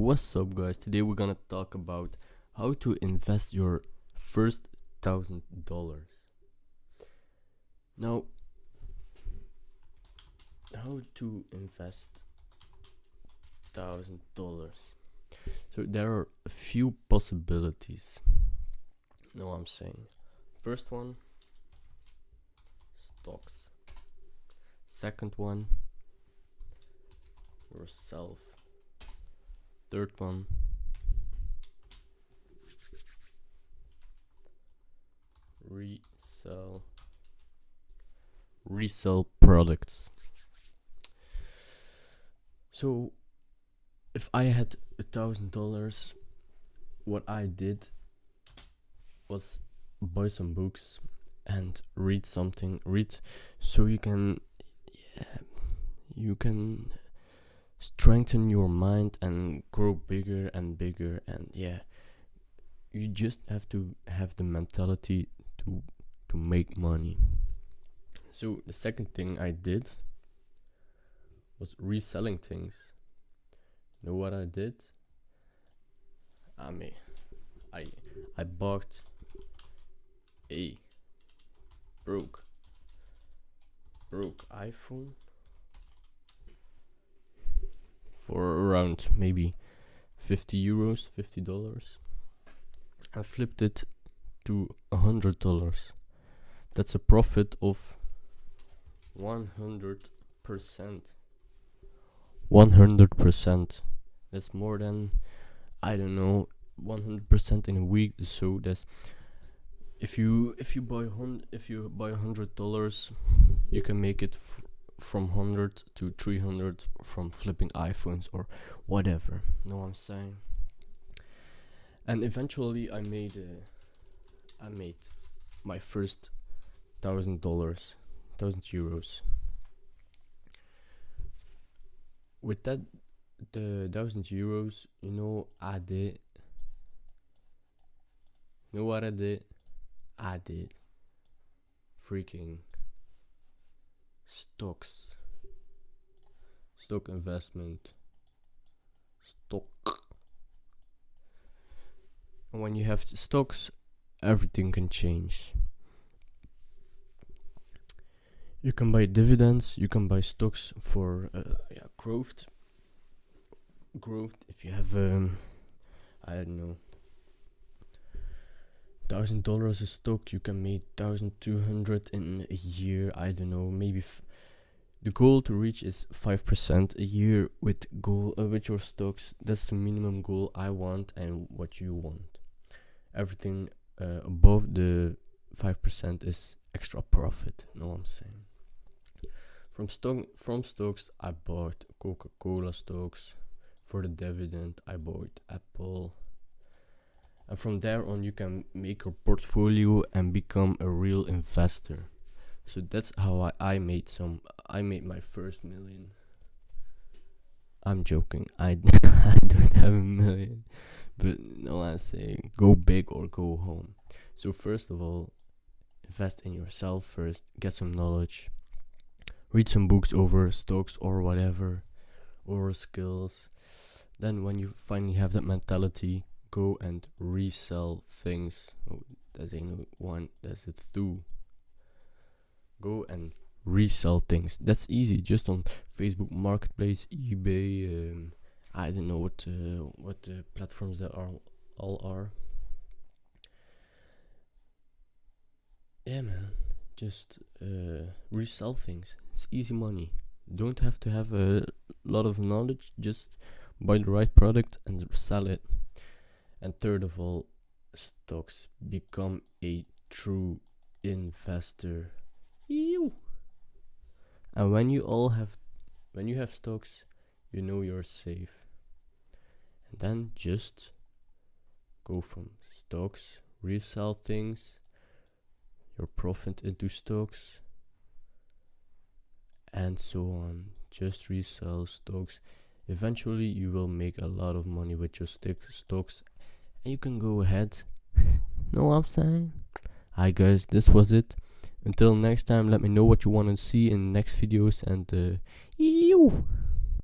What's up, guys? Today we're gonna talk about how to invest your first $1,000. Now, how to invest $1,000? So there are a few possibilities. Know what I'm saying? First one, stocks. Second one, yourself. Third one, resell products. So if I had $1,000, what I did was buy some books and read so you can strengthen your mind and grow bigger and bigger, and you just have to have the mentality to make money. So the second thing I did was reselling things. You know what I did? I bought a broke iPhone for around maybe $50. I flipped it to $100. That's a profit of 100%. 100%. That's more than, I don't know, 100% in a week. So that's if you buy $100, you can make it from 100 to 300 from flipping iPhones or whatever. Know what I'm saying? And eventually I made my first €1,000. With that, the €1,000, you know what I did? I did freaking stock investment. And when you have stocks, everything can change. You can buy dividends, you can buy stocks for growth. If you have I don't know, $1,000 a stock, you can make 1,200 in a year. I don't know, maybe the goal to reach is 5% a year with your stocks. That's the minimum goal I want and what you want. Everything above the 5% is extra profit. Know what I'm saying? From stocks, I bought Coca-Cola stocks. For the dividend, I bought Apple. And from there on, you can make your portfolio and become a real investor. So that's how I made my first million. I'm joking. I don't have a million. But no, I'm saying go big or go home. So first of all, invest in yourself first. Get some knowledge. Read some books over stocks or whatever, or skills. Then when you finally have that mentality, go and resell things. Oh, there's a one, there's a two. Go and resell things. That's easy. Just on Facebook Marketplace, eBay. I don't know what the platforms that all are. Yeah, man. Just resell things. It's easy money. Don't have to have a lot of knowledge. Just buy the right product and sell it. And third of all, stocks. Become a true investor. Ew. And when you have stocks, you know you're safe. And then just go from stocks, resell things, your profit into stocks, and so on. Just resell stocks. Eventually you will make a lot of money with your stocks, and you can go ahead. Know what I'm saying? Alright guys, this was it. Until next time, let me know what you want to see in next videos, and